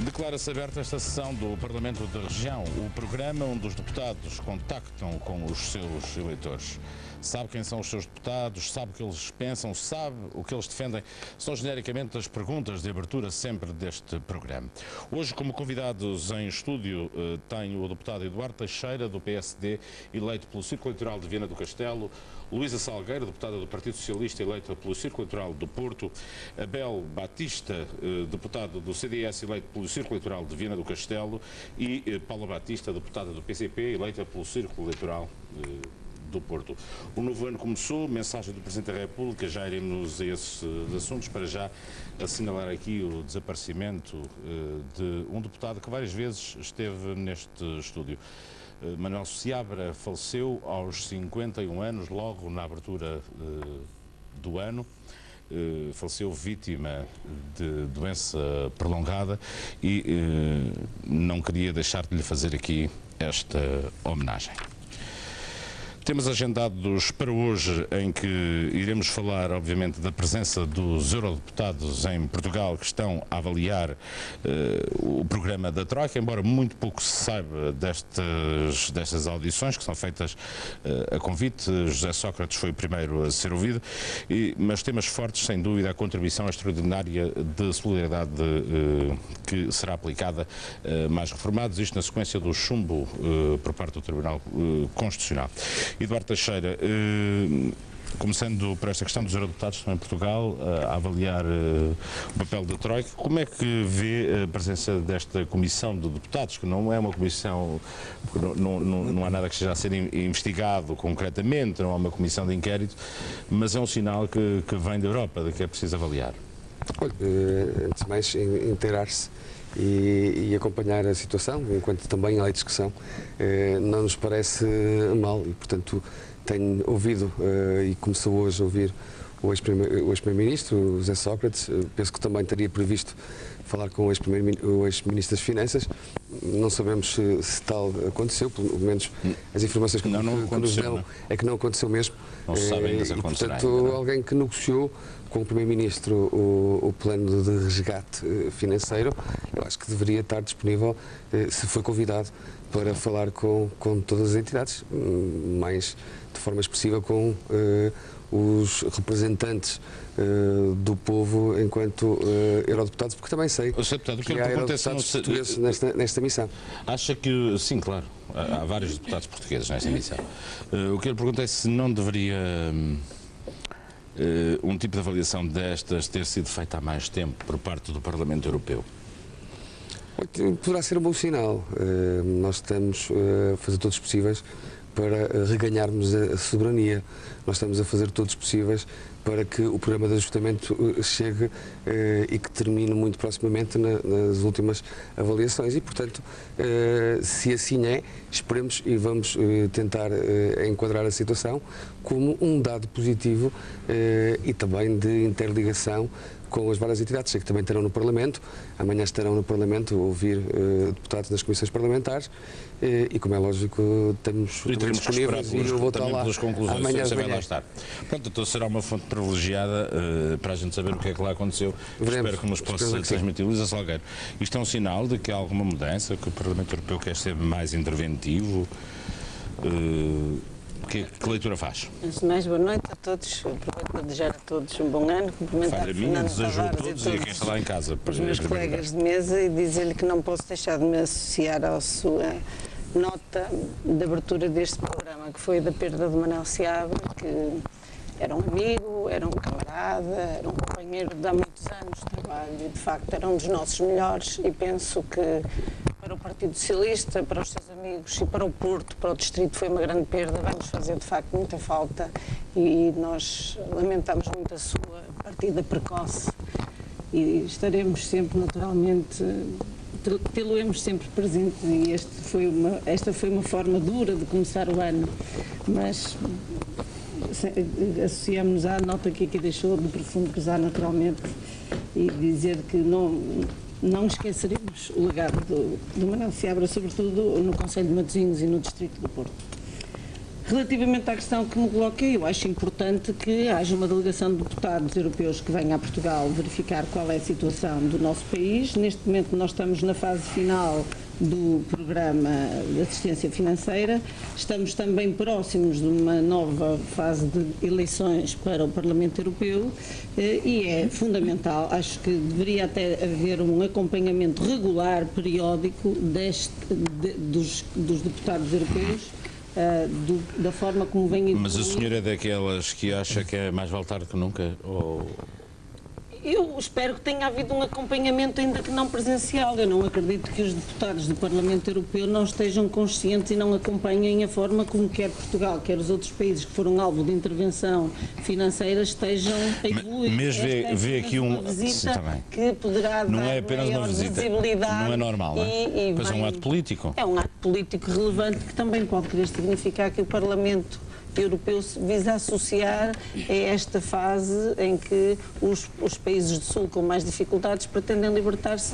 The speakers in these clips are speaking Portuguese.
Declara-se aberta esta sessão do Parlamento da Região, o programa onde os deputados contactam com os seus eleitores. Sabe quem são os seus deputados, sabe o que eles pensam, sabe o que eles defendem. São genericamente as perguntas de abertura sempre deste programa. Hoje, como convidados em estúdio, tenho o deputado Eduardo Teixeira, do PSD, eleito pelo Círculo Eleitoral de Viana do Castelo, Luísa Salgueiro, deputada do Partido Socialista, eleita pelo Círculo Eleitoral do Porto, Abel Batista, deputado do CDS, eleito pelo Círculo Eleitoral de Viana do Castelo, e Paula Batista, deputada do PCP, eleita pelo Círculo Eleitoral do Porto. O novo ano começou, mensagem do Presidente da República, já iremos a esses assuntos, para já assinalar aqui o desaparecimento de um deputado que várias vezes esteve neste estúdio. Manuel Seabra faleceu aos 51 anos, logo na abertura do ano. Faleceu vítima de doença prolongada e não queria deixar de lhe fazer aqui esta homenagem. Temos agendados para hoje em que iremos falar, obviamente, da presença dos eurodeputados em Portugal que estão a avaliar o programa da Troika, embora muito pouco se saiba destas audições que são feitas a convite. José Sócrates foi o primeiro a ser ouvido, mas temas fortes, sem dúvida, a contribuição extraordinária de solidariedade que será aplicada a mais reformados, isto na sequência do chumbo por parte do Tribunal Constitucional. Eduardo Teixeira, começando por esta questão dos eurodeputados que estão em Portugal a avaliar o papel da Troika, como é que vê a presença desta comissão de deputados, que não é uma comissão, não há nada que esteja a ser investigado concretamente, não há uma comissão de inquérito, mas é um sinal que vem da Europa, de que é preciso avaliar? Olha, antes de mais, inteirar-se e acompanhar a situação, enquanto também há discussão, não nos parece mal e, portanto, tenho ouvido e começou hoje a ouvir o ex-primeiro-ministro, José Sócrates. Penso que também teria previsto falar com o ex-ministro das Finanças. Não sabemos se tal aconteceu, pelo menos as informações que nos dão é que não aconteceu mesmo. Não se sabe ainda se acontecerá. Portanto, alguém que negociou com o Primeiro-Ministro o plano de resgate financeiro, eu acho que deveria estar disponível, se foi convidado, para falar com todas as entidades, mais de forma expressiva com os representantes do povo enquanto eurodeputados, porque também sei que há eurodeputados portugueses nesta missão. Acha que, sim, claro, há vários deputados portugueses nesta missão. O que eu lhe pergunto é se não deveria um tipo de avaliação destas ter sido feita há mais tempo por parte do Parlamento Europeu. Poderá ser um bom sinal. Nós estamos a fazer todos os possíveis para reganharmos a soberania. Nós estamos a fazer todos os possíveis para que o programa de ajustamento chegue e que termine muito proximamente nas últimas avaliações. E, portanto, se assim é, esperemos e vamos tentar enquadrar a situação como um dado positivo e também de interligação com as várias entidades, que também estarão no Parlamento. Amanhã estarão no Parlamento a ouvir deputados das comissões parlamentares e, como é lógico, estamos disponíveis e eu vou estar lá amanhã de manhã. Pronto, então será uma fonte privilegiada para a gente saber o que é que lá aconteceu. Espero que nos possa transmitir. Luísa Salgueiro, isto é um sinal de que há alguma mudança, que o Parlamento Europeu quer ser mais interventivo? Que leitura faz? Antes de mais, boa noite a todos. Aproveito para desejar a todos um bom ano. Cumprimentar a minha, desejo a todos e a quem está lá em casa. Os meus colegas de mesa e dizer-lhe que não posso deixar de me associar à sua nota de abertura deste programa, que foi da perda de Manuel Seabra, que era um amigo, era um camarada, era um companheiro de há muitos anos de trabalho e, de facto, era um dos nossos melhores e penso que para o Partido Socialista, para os seus amigos e para o Porto, para o Distrito, foi uma grande perda, vai-nos fazer, de facto, muita falta e nós lamentamos muito a sua partida precoce e estaremos sempre, naturalmente, tê-lo-emos sempre presente e esta foi uma forma dura de começar o ano, mas associamos-nos à nota que aqui deixou de profundo pesar, naturalmente, e dizer que não esqueceremos o legado do Manuel Seabra, sobretudo no Conselho de Matosinhos e no Distrito do Porto. Relativamente à questão que me coloca, eu acho importante que haja uma delegação de deputados europeus que venha a Portugal verificar qual é a situação do nosso país. Neste momento nós estamos na fase final do programa de assistência financeira. Estamos também próximos de uma nova fase de eleições para o Parlamento Europeu e é fundamental, acho que deveria até haver um acompanhamento regular, periódico, dos deputados europeus, da forma como vem evoluindo. Mas a senhora é daquelas que acha que é mais vale tarde que nunca? Ou... Eu espero que tenha havido um acompanhamento, ainda que não presencial. Eu não acredito que os deputados do Parlamento Europeu não estejam conscientes e não acompanhem a forma como quer Portugal, quer os outros países que foram alvo de intervenção financeira estejam a evoluir. Mas vê aqui uma visita que poderá não dar é apenas uma visita, não é normal, não é? Pois é um ato político. É um ato político relevante que também pode querer significar que o Parlamento Europeu se visa associar a esta fase em que os países do Sul com mais dificuldades pretendem libertar-se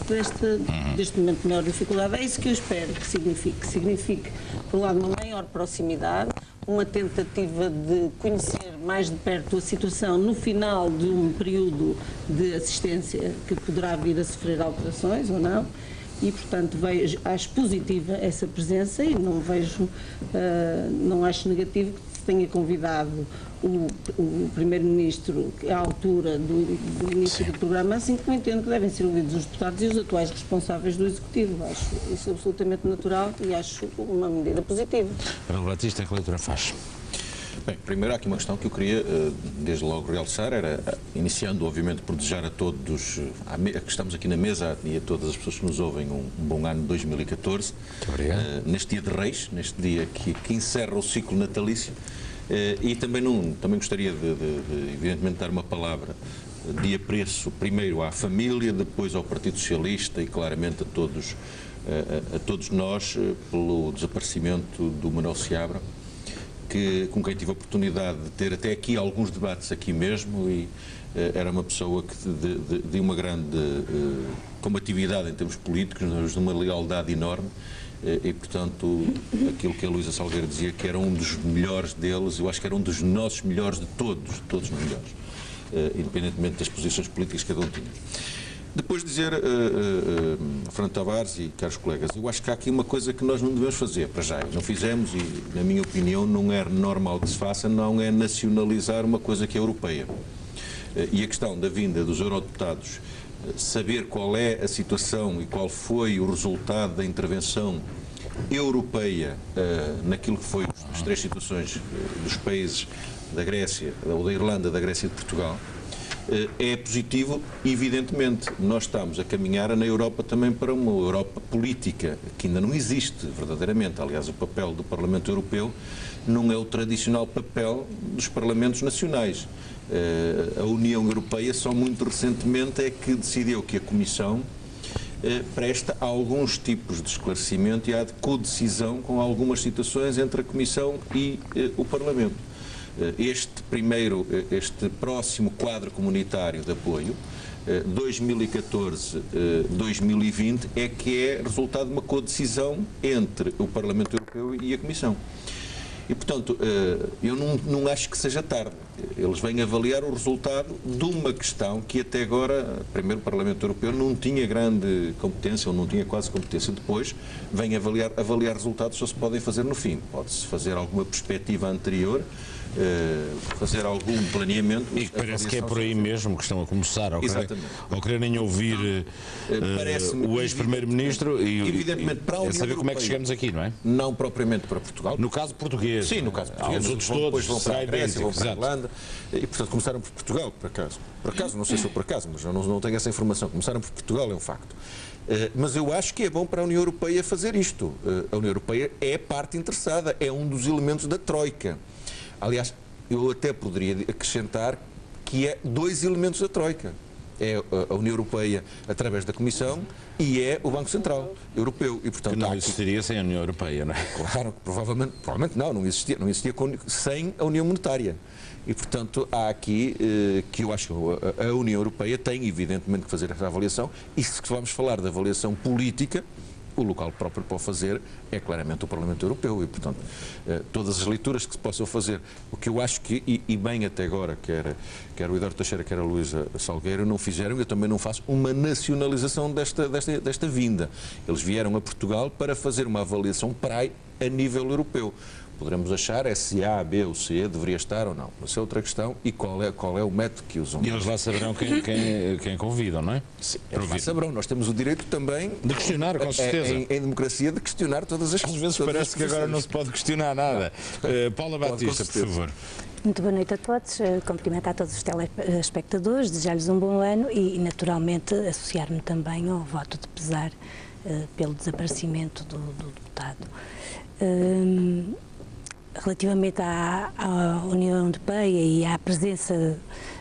deste momento de maior dificuldade. É isso que eu espero que signifique. Signifique, por um lado, uma maior proximidade, uma tentativa de conhecer mais de perto a situação no final de um período de assistência que poderá vir a sofrer alterações ou não. E, portanto, acho positiva essa presença e não acho negativo que se tenha convidado o Primeiro-Ministro à altura do início do programa, assim como entendo que devem ser ouvidos os deputados e os atuais responsáveis do Executivo. Acho isso absolutamente natural e acho uma medida positiva. Para o Batista, que leitura faz? Bem, primeiro há aqui uma questão que eu queria, desde logo, realçar, era, iniciando, obviamente, por desejar a todos, que estamos aqui na mesa e a todas as pessoas que nos ouvem, um bom ano de 2014. Muito obrigado. Neste dia de Reis, neste dia que encerra o ciclo natalício, e também gostaria de, evidentemente, dar uma palavra de apreço, primeiro à família, depois ao Partido Socialista e, claramente, a todos nós, pelo desaparecimento do Manuel Seabra, com quem tive a oportunidade de ter até aqui alguns debates aqui mesmo, e era uma pessoa de uma grande combatividade em termos políticos, de uma lealdade enorme, e portanto aquilo que a Luísa Salgueiro dizia que era um dos melhores deles, eu acho que era um dos nossos melhores de todos os melhores, independentemente das posições políticas que cada um tinha. Depois dizer, Fernando Tavares e caros colegas, eu acho que há aqui uma coisa que nós não devemos fazer, para já, não fizemos e, na minha opinião, não é normal que se faça, não é nacionalizar uma coisa que é europeia. E a questão da vinda dos eurodeputados, saber qual é a situação e qual foi o resultado da intervenção europeia naquilo que foi as três situações dos países da Grécia, ou da Irlanda, da Grécia e de Portugal, é positivo. Evidentemente, nós estamos a caminhar na Europa também para uma Europa política, que ainda não existe verdadeiramente. Aliás, o papel do Parlamento Europeu não é o tradicional papel dos Parlamentos nacionais. A União Europeia só muito recentemente é que decidiu que a Comissão presta alguns tipos de esclarecimento e há de codecisão com algumas situações entre a Comissão e o Parlamento. Este próximo quadro comunitário de apoio, 2014-2020, é que é resultado de uma codecisão entre o Parlamento Europeu e a Comissão. E, portanto, eu não acho que seja tarde. Eles vêm avaliar o resultado de uma questão que até agora, primeiro, o Parlamento Europeu não tinha grande competência, ou não tinha quase competência. Depois, vem avaliar resultados, só se podem fazer no fim. Pode-se fazer alguma perspectiva anterior, fazer algum planeamento. E parece que é por aí mesmo que estão a começar, ao quererem ouvir o ex-primeiro-ministro e saber como é que chegamos aqui, não é? Não propriamente para Portugal. No caso português. Sim, no caso português. Os outros todos vão para a Grécia, vão para a Irlanda. E, portanto, começaram por Portugal, por acaso. Por acaso, não sei se foi por acaso, mas eu não tenho essa informação. Começaram por Portugal, é um facto. Mas eu acho que é bom para a União Europeia fazer isto. A União Europeia é parte interessada, é um dos elementos da Troika. Aliás, eu até poderia acrescentar que é dois elementos da Troika. É a União Europeia através da Comissão e é o Banco Central Europeu. E, portanto, que não existiria sem a União Europeia, não é? Claro, provavelmente não existia sem a União Monetária. E, portanto, há aqui que eu acho que a União Europeia tem, evidentemente, que fazer essa avaliação. E se vamos falar da avaliação política, o local próprio para o fazer é claramente o Parlamento Europeu e, portanto, todas as leituras que se possam fazer, o que eu acho que, e bem até agora, quer o Eduardo Teixeira, quer a Luísa Salgueiro, não fizeram, eu também não faço uma nacionalização desta vinda. Eles vieram a Portugal para fazer uma avaliação PRAE a nível europeu. Poderemos achar se A, B ou C deveria estar ou não. Mas é outra questão. E qual é o método que usam? E eles lá saberão quem convidam, não é? Sim, eles lá saberão. Nós temos o direito também... De questionar, com certeza. Em democracia, de questionar todas as... Às vezes parece que agora não se pode questionar nada. Paula Batista, por favor. Muito boa noite a todos. Cumprimentar todos os telespectadores, desejar-lhes um bom ano e naturalmente, associar-me também ao voto de pesar pelo desaparecimento do deputado. Relativamente à União Europeia e à presença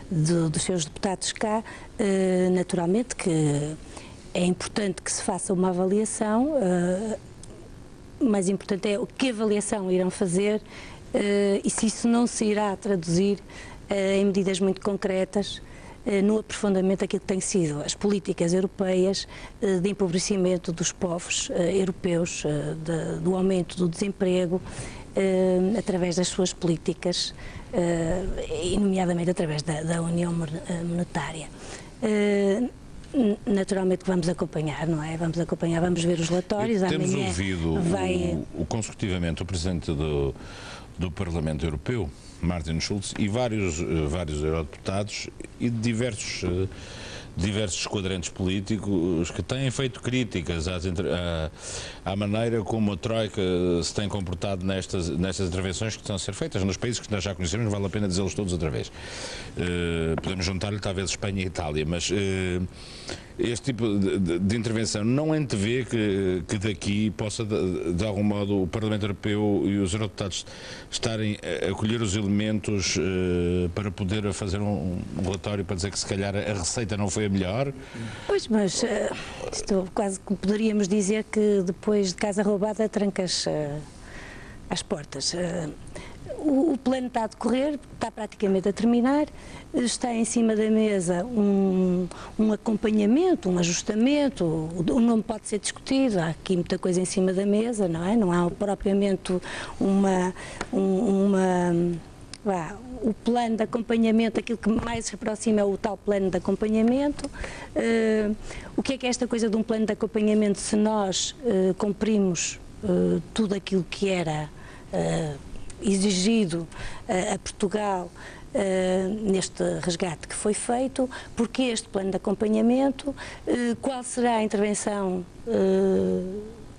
dos seus deputados cá, naturalmente que é importante que se faça uma avaliação, mais importante é que avaliação irão fazer e se isso não se irá traduzir em medidas muito concretas no aprofundamento daquilo que têm sido as políticas europeias de empobrecimento dos povos europeus, do aumento do desemprego, através das suas políticas, e nomeadamente através da União Monetária. Naturalmente que vamos acompanhar, não é? Vamos acompanhar, vamos ver os relatórios. Temos ouvido consecutivamente o Presidente do Parlamento Europeu, Martin Schulz, e vários eurodeputados e de diversos quadrantes políticos que têm feito críticas à maneira como a Troika se tem comportado nestas intervenções que estão a ser feitas nos países que nós já conhecemos, não vale a pena dizê-los todos outra vez. Podemos juntar-lhe talvez Espanha e Itália, mas este tipo de intervenção não antevê que daqui possa, de algum modo, o Parlamento Europeu e os eurodeputados estarem a colher os elementos para poder fazer um relatório para dizer que se calhar a receita não foi a melhor? Pois, mas quase que poderíamos dizer que depois de casa roubada trancas às portas. O plano está a decorrer, está praticamente a terminar, está em cima da mesa um acompanhamento, um ajustamento, o nome pode ser discutido, há aqui muita coisa em cima da mesa, não é? Não há propriamente o plano de acompanhamento, aquilo que mais se aproxima é o tal plano de acompanhamento. O que é esta coisa de um plano de acompanhamento se nós cumprimos tudo aquilo que era exigido a Portugal neste resgate que foi feito? Porque este plano de acompanhamento, qual será a intervenção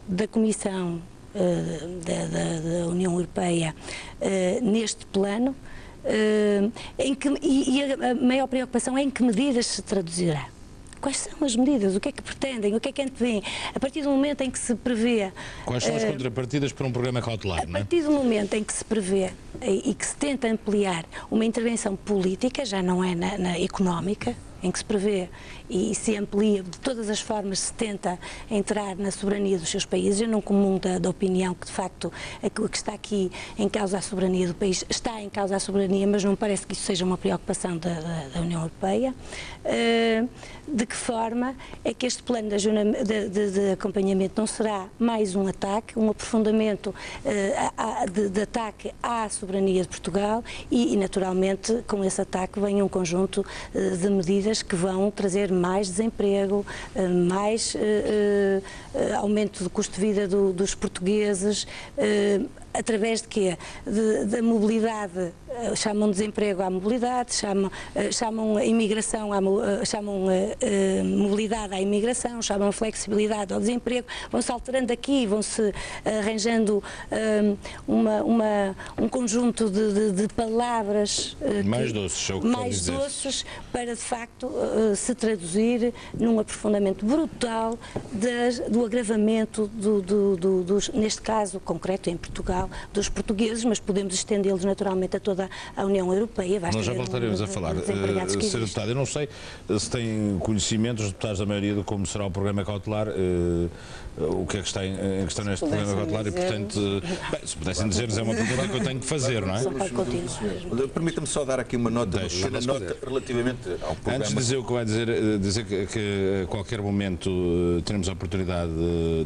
da Comissão da União Europeia neste plano, e a maior preocupação é em que medidas se traduzirá. Quais são as medidas? O que é que pretendem? O que é que antevêm? A partir do momento em que se prevê... Quais são as contrapartidas para um programa cautelar? A partir do momento em que se prevê e que se tenta ampliar uma intervenção política, já não é na económica, em que se prevê e se amplia, de todas as formas se tenta entrar na soberania dos seus países. Eu não comungo da opinião que, de facto, aquilo que está aqui em causa a soberania do país, está em causa a soberania, mas não parece que isso seja uma preocupação da União Europeia. De que forma é que este plano de acompanhamento não será mais um ataque, um aprofundamento de ataque à soberania de Portugal e, naturalmente, com esse ataque vem um conjunto de medidas que vão trazer mais desemprego, mais aumento do custo de vida dos portugueses, através de quê? Da mobilidade, chamam desemprego à mobilidade, chamam a imigração, chamam mobilidade à imigração, chamam flexibilidade ao desemprego, vão-se alterando aqui, vão-se arranjando um conjunto de palavras mais doces, é o que mais doces, para de facto se traduzir num aprofundamento brutal do agravamento neste caso concreto em Portugal, nível dos portugueses, mas podemos estendê-los naturalmente a toda a União Europeia. Nós já voltaremos a falar. Sr. Deputado, eu não sei se tem conhecimento, os deputados da maioria, de como será o programa cautelar, o que é que está em questão neste programa cautelar e, portanto, bem, se pudessem dizer-nos, é uma pergunta que eu tenho que fazer, não é? Permita-me só dar aqui uma nota, relativamente ao programa. Antes de dizer o que vai dizer que a qualquer momento teremos a oportunidade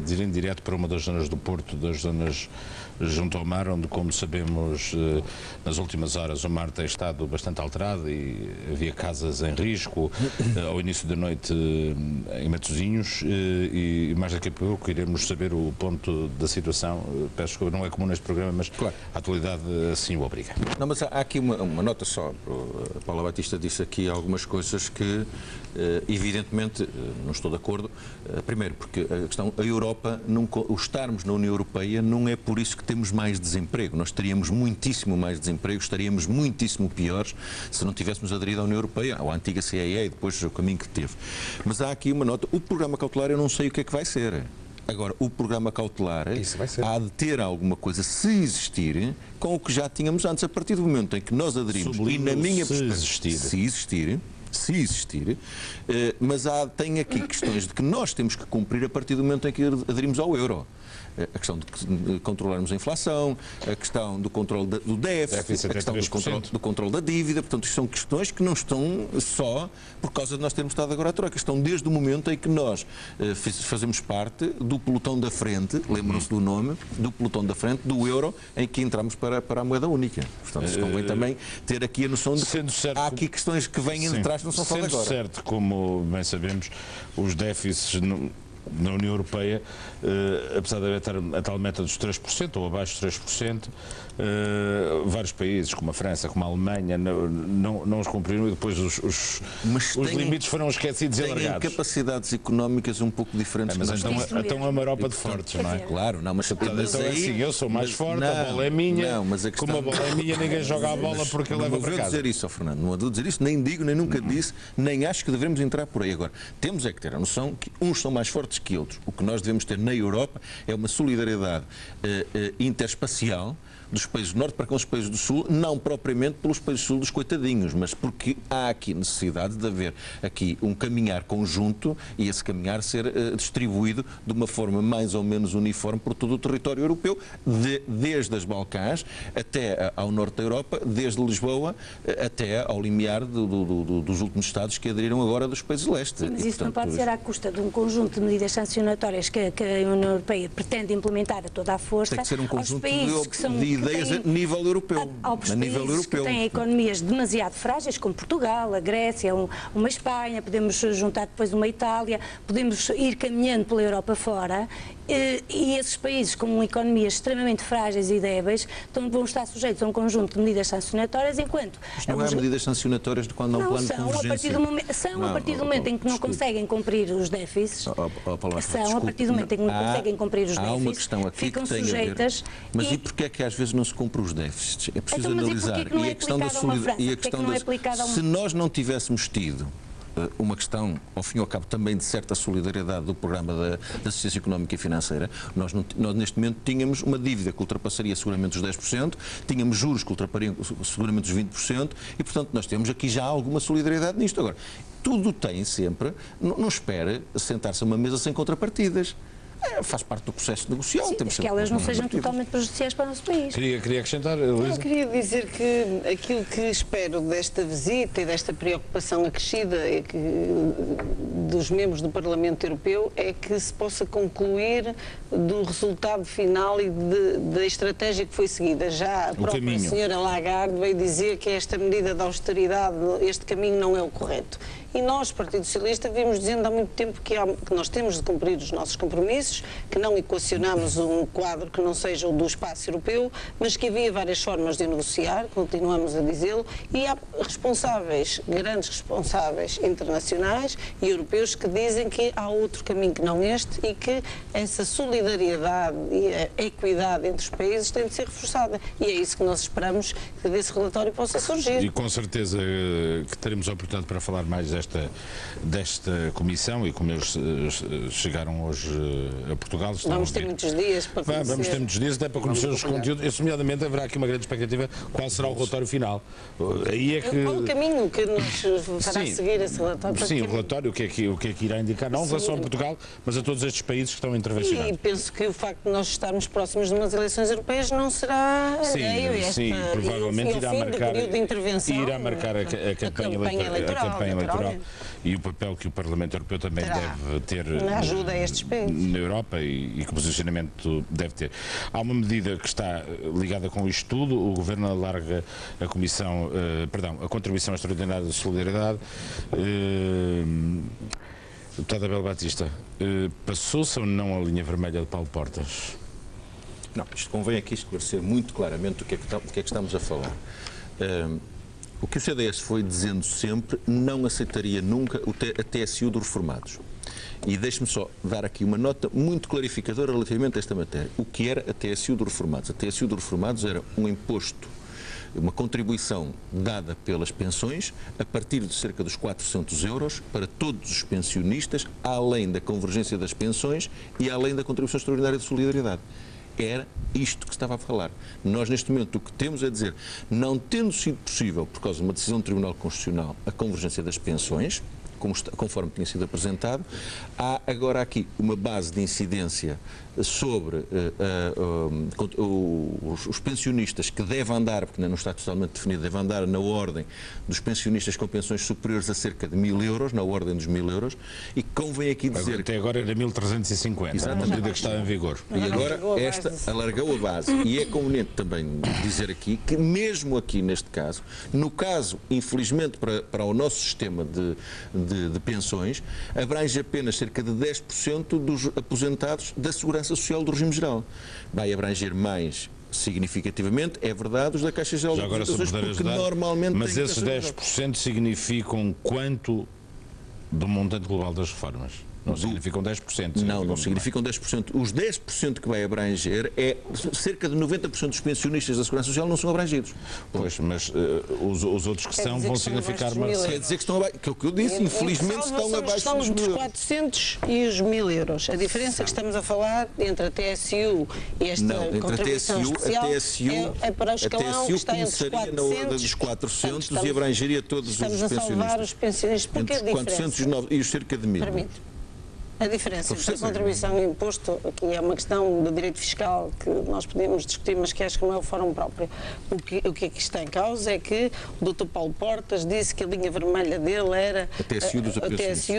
de ir em direto para uma das zonas do Porto, das zonas junto ao mar, onde, como sabemos, nas últimas horas o mar tem estado bastante alterado e havia casas em risco ao início da noite em Matosinhos, e mais daqui a pouco iremos saber o ponto da situação. Peço que não é comum neste programa, mas claro, a atualidade assim o obriga. Não, mas há aqui uma nota só. A Paula Batista disse aqui algumas coisas que, evidentemente, não estou de acordo. Primeiro, porque a Europa, o estarmos na União Europeia não é por isso que temos mais desemprego. Nós teríamos muitíssimo mais desemprego, estaríamos muitíssimo piores se não tivéssemos aderido à União Europeia, à antiga CEE e depois o caminho que teve. Mas há aqui uma nota. O programa cautelar eu não sei o que é que vai ser. Agora, o programa cautelar há de ter alguma coisa, se existir, com o que já tínhamos antes. A partir do momento em que nós aderimos, e na minha perspectiva, se existir, mas tem aqui questões de que nós temos que cumprir a partir do momento em que aderimos ao euro. A questão de controlarmos a inflação, a questão do controle do déficit, a questão do controle da dívida. Portanto, isto são questões que não estão só por causa de nós termos estado agora à troca. Estão desde o momento em que nós fazemos parte do pelotão da frente, lembram-se do nome, do pelotão da frente, do euro, em que entramos para a moeda única. Portanto, se convém também ter aqui a noção de que há aqui questões que vêm de trás, não são só de agora. Sendo certo, como bem sabemos, os déficits na União Europeia, apesar de haver a tal meta dos 3% ou abaixo de 3%, vários países, como a França, como a Alemanha, não os cumpriram, e depois os limites foram esquecidos e alargados. Têm capacidades económicas um pouco diferentes. Mas então a Maropa de fortes, não é? Claro, não, mas então é assim, eu sou mais forte, a bola é minha, como a bola é minha, ninguém joga a bola porque ele leva para casa. Não vou dizer isso, Fernando, não vou dizer isso, nem digo, nem nunca disse, nem acho que devemos entrar por aí. Agora, temos é que ter a noção que uns são mais fortes que outros. O que nós devemos ter na Europa é uma solidariedade interespacial dos países do Norte para com os países do Sul, não propriamente pelos países do Sul dos coitadinhos, mas porque há aqui necessidade de haver aqui um caminhar conjunto e esse caminhar ser distribuído de uma forma mais ou menos uniforme por todo o território europeu, desde as Balcãs até ao norte da Europa, desde Lisboa até ao limiar dos últimos Estados que aderiram agora dos países do leste. Sim, mas isso não pode ser à custa de um conjunto de medidas sancionatórias que a União Europeia pretende implementar a toda a força. Tem que ser um conjunto de ideias a nível europeu. Aos países que têm economias demasiado frágeis, como Portugal, a Grécia, uma Espanha, podemos juntar depois uma Itália, podemos ir caminhando pela Europa fora, e esses países com economias extremamente frágeis e débeis vão estar sujeitos a um conjunto de medidas sancionatórias, enquanto... Mas não há medidas sancionatórias de quando há um plano de convergência. São a partir do momento em que não conseguem cumprir os déficits, a partir do momento em que não conseguem cumprir os déficits, ficam sujeitas... Mas e porquê é que às vezes não se cumpre os déficits? É preciso analisar. E a questão da solidariedade... Se nós não tivéssemos tido uma questão, ao fim e ao cabo, também de certa solidariedade do programa da assistência económica e financeira, nós neste momento tínhamos uma dívida que ultrapassaria seguramente os 10%, tínhamos juros que ultrapassariam seguramente os 20%, e, portanto, nós temos aqui já alguma solidariedade nisto. Agora, tudo tem sempre, não espera sentar-se a uma mesa sem contrapartidas. Faz parte do processo negocial. Sim, que elas não sejam totalmente prejudiciais para o nosso país. Queria acrescentar, Luísa? Eu queria dizer que aquilo que espero desta visita e desta preocupação acrescida dos membros do Parlamento Europeu é que se possa concluir do resultado final e da estratégia que foi seguida. Já a própria senhora Lagarde veio dizer que esta medida de austeridade, este caminho não é o correto. E nós, Partido Socialista, vimos dizendo há muito tempo que nós temos de cumprir os nossos compromissos, que não equacionamos um quadro que não seja o do espaço europeu, mas que havia várias formas de negociar, continuamos a dizê-lo, e há responsáveis, grandes responsáveis internacionais e europeus que dizem que há outro caminho que não este e que essa solidariedade e a equidade entre os países tem de ser reforçada. E é isso que nós esperamos que desse relatório possa surgir. E com certeza que teremos a oportunidade para falar mais desta comissão, e como eles chegaram hoje a Portugal estão Vamos ter muitos dias para conhecer. Vamos ter muitos dias até para conhecer os conteúdos. Esse, nomeadamente, haverá aqui uma grande expectativa. Qual será o relatório final? Aí é que... Qual o caminho que nos fará seguir esse relatório? Sim, o relatório, o que é que irá indicar, não em relação a Portugal, mas a todos estes países que estão intervencionados. E penso que o facto de nós estarmos próximos de umas eleições europeias não será sim, provavelmente irá marcar a campanha eleitoral e o papel que o Parlamento Europeu também deve ter na ajuda a estes países na Europa e que posicionamento deve ter. Há uma medida que está ligada com isto tudo. O Governo alarga a contribuição extraordinária de solidariedade. Deputado Abel Batista, passou-se ou não a linha vermelha de Paulo Portas? Não, isto convém aqui esclarecer muito claramente o que é que estamos a falar. O que o CDS foi dizendo sempre, não aceitaria nunca a TSU dos reformados. E deixe-me só dar aqui uma nota muito clarificadora relativamente a esta matéria. O que era a TSU dos reformados? A TSU dos reformados era um imposto, uma contribuição dada pelas pensões a partir de cerca dos 400 euros para todos os pensionistas, além da convergência das pensões e além da contribuição extraordinária de solidariedade. Era isto que estava a falar. Nós, neste momento, o que temos a dizer, não tendo sido possível, por causa de uma decisão do Tribunal Constitucional, a convergência das pensões, conforme tinha sido apresentado, há agora aqui uma base de incidência sobre os pensionistas que devem andar, porque ainda não está totalmente definido, devem andar na ordem dos pensionistas com pensões superiores a cerca de 1.000 euros, na ordem dos 1.000 euros, e convém aqui dizer... Até agora era 1.350, a medida que estava em vigor. E agora esta alargou a base. E é conveniente também dizer aqui que mesmo aqui neste caso, no caso, infelizmente, para o nosso sistema de pensões, abrange apenas cerca de 10% dos aposentados da Segurança Social do regime geral. Vai abranger mais significativamente, é verdade, os da Caixa Geral de Aposentações, porque normalmente... Mas esses 10% significam quanto do montante global das reformas? Não significam 10%. Não significam 10%. Os 10% que vai abranger é cerca de 90% dos pensionistas da Segurança Social não são abrangidos. Pois, mas os outros que são vão significar mais. Quer dizer que estão abaixo, que é o que eu disse, infelizmente estão abaixo estamos dos 400 e os 1.000 euros. A diferença que estamos a falar entre a TSU e esta contribuição especial é para o escalão que está entre os 400, na ordem dos 400 e abrangeria todos os pensionistas. Estamos a salvar os pensionistas. Porque entre 409 e os cerca de 1.000. Permite. A diferença entre a contribuição e o imposto, que é uma questão do direito fiscal que nós podemos discutir, mas que acho que não é o fórum próprio. O que aqui está em causa é que o Dr. Paulo Portas disse que a linha vermelha dele era a TSU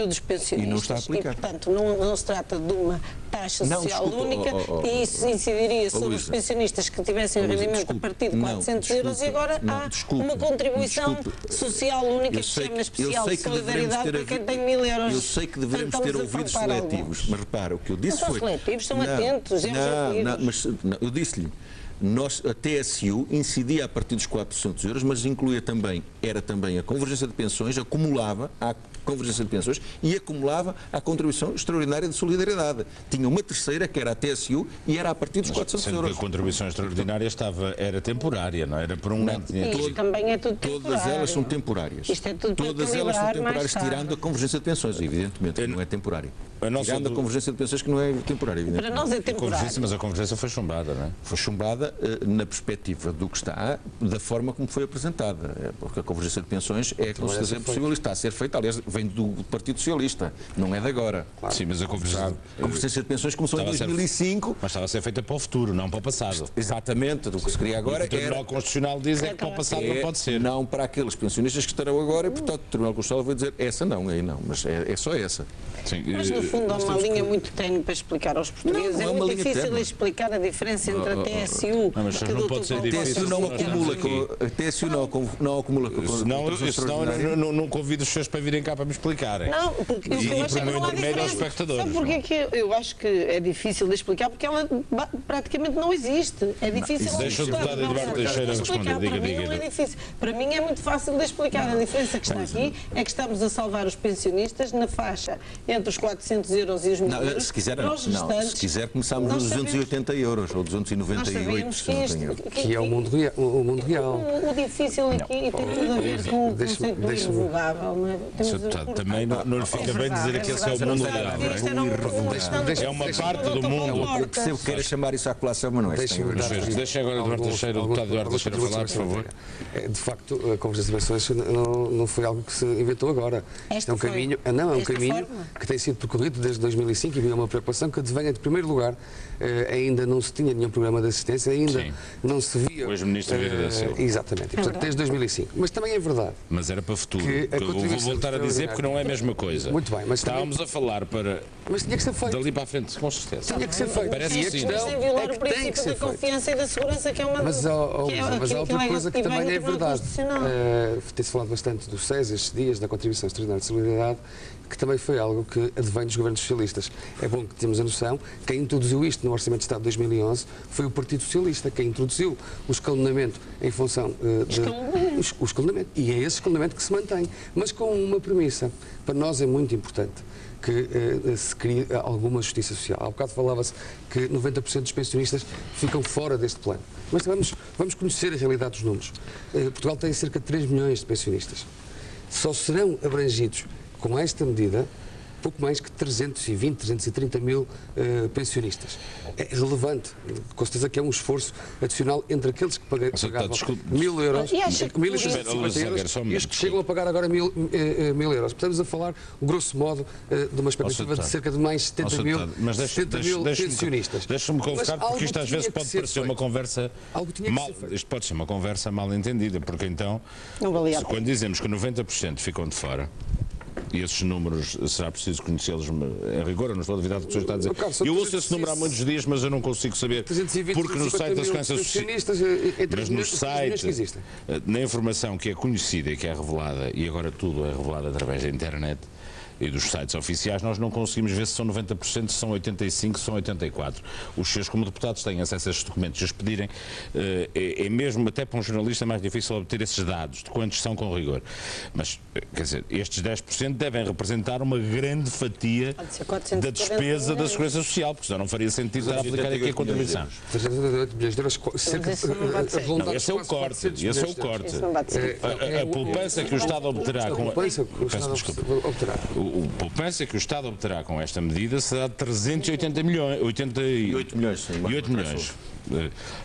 dos pensionistas. E não está aplicado. E, portanto, não se trata de uma taxa social única e isso incidiria sobre os pensionistas que tivessem rendimento a partir de 400 euros e agora há uma contribuição social única que se chama especial de solidariedade para quem tem 1.000 euros. Eu sei que devemos ter ouvidos seletivos, mas repara, o que eu disse não foi... São seletivos, são atentos, mas eu disse-lhe, a TSU incidia a partir dos 400 euros, mas incluía também, era também a convergência de pensões, acumulava a convergência de pensões e acumulava a contribuição extraordinária de solidariedade. Tinha uma terceira, que era a TSU, e era a partir dos 400 euros. A contribuição extraordinária era temporária, não era por um ano. Também é tudo temporário. Todas elas são temporárias. Isto é tudo todas elas são temporárias, tirando a convergência de pensões, evidentemente, que não é temporária. Tirando a convergência de pensões, que não é temporária, evidentemente. Para nós é temporário. Mas a convergência foi chumbada, não é? Foi chumbada na perspectiva do que está, da forma como foi apresentada. Porque a convergência de pensões é consideração possível e está a ser feita. Aliás, vem do Partido Socialista, não é de agora. Claro. Sim, mas a convergência de pensões começou em 2005. Mas estava a ser feita para o futuro, não para o passado. Exatamente. O que se queria agora o Tribunal Constitucional diz é que para o passado não pode ser. Não para aqueles pensionistas que estarão agora e, portanto, o Tribunal Constitucional vai dizer essa não, aí não, mas é só essa. Sim. Mas, no fundo, há uma linha muito tenue para explicar aos portugueses. É muito difícil explicar a diferença entre a TSU e não pode ser difícil. A TSU não acumula com Senão não convido os senhores para virem cá para me explicarem. Não, porque eu acho que não há diferença. Sabe porquê é que eu acho que é difícil de explicar? Porque ela praticamente não existe. É difícil de explicar. Deixa o deputado Eduardo Teixeira responder. Para mim não é difícil. Para mim é muito fácil de explicar. A diferença que está aqui é que estamos a salvar os pensionistas na faixa entre os 400 600 euros e os 1.000 euros. Se quiser, para os restantes, se quiser começamos nos 280 euros ou 298, se não tenho erro. Que é o mundo real. O difícil aqui tem tudo a ver com o conceito do irrevogável, não é? Também não lhe fica bem dizer que esse é o mundo real, não é? É uma parte do mundo. Eu percebo que queira chamar isso à colação, mas não é. Deixem agora o deputado Eduardo Teixeira falar, por favor. De facto, a convergência de pensões não foi algo que se inventou agora. Isto é um caminho, é um caminho que tem sido percorrido desde 2005 e havia uma preocupação que advenha de primeiro lugar. Ainda não se tinha nenhum programa de assistência, ainda não se via. O ex-ministro Vieira da Silva. Exatamente, e, portanto, desde 2005. Mas também é verdade. Mas era para futuro. Eu vou voltar a dizer porque não é a mesma coisa. Muito bem, mas estávamos a falar para. Mas tinha que ser feito. Dali para a frente, com certeza. Tinha que ser feito. Parece que sim. Mas sem violar o princípio da confiança e da segurança, que é uma Mas há outra coisa que também é verdade. Tem-se falado bastante do SES estes dias, da contribuição extraordinária de solidariedade, que também foi algo que advém dos governos socialistas. É bom que temos a noção, quem introduziu isto no Orçamento de Estado de 2011 foi o Partido Socialista, quem introduziu o escalonamento em função o escalonamento. E é esse escalonamento que se mantém, mas com uma premissa. Para nós é muito importante que se crie alguma justiça social. Há bocado falava-se que 90% dos pensionistas ficam fora deste plano. Mas vamos conhecer a realidade dos números. Portugal tem cerca de 3 milhões de pensionistas. Só serão abrangidos com esta medida pouco mais que 320, 330 mil pensionistas. É relevante, com certeza que é um esforço adicional entre aqueles que pagavam 1.000 euros, 1.850 euros e os que chegam a pagar agora 1.000 euros. Estamos a falar, grosso modo, de uma expectativa de cerca de mais 70 mil pensionistas. Deixa-me convocar, porque isto às vezes pode parecer uma conversa mal, isto pode ser uma conversa mal entendida, porque então, quando dizemos que 90% ficam de fora, e esses números, será preciso conhecê-los em rigor, eu não estou a duvidar do que o senhor está a dizer. Eu ouço esse número há muitos dias, mas eu não consigo saber, porque no site da Segurança Social, mas no site, na informação que é conhecida e que é revelada, e agora tudo é revelado através da internet e dos sites oficiais, nós não conseguimos ver se são 90%, se são 85%, se são 84%. Os senhores, como deputados, têm acesso a estes documentos. Se os pedirem, é mesmo até para um jornalista mais difícil obter esses dados, de quantos são com rigor. Mas, quer dizer, estes 10% devem representar uma grande fatia da despesa da Segurança Social, porque senão não faria sentido estar a aplicar aqui a contribuição. 388 milhões de euros, cerca de... Esse é o corte, esse é o corte. A poupança que o Estado obterá com... A poupança que o Estado obterá com esta medida será de 380 milhões, 88 milhões.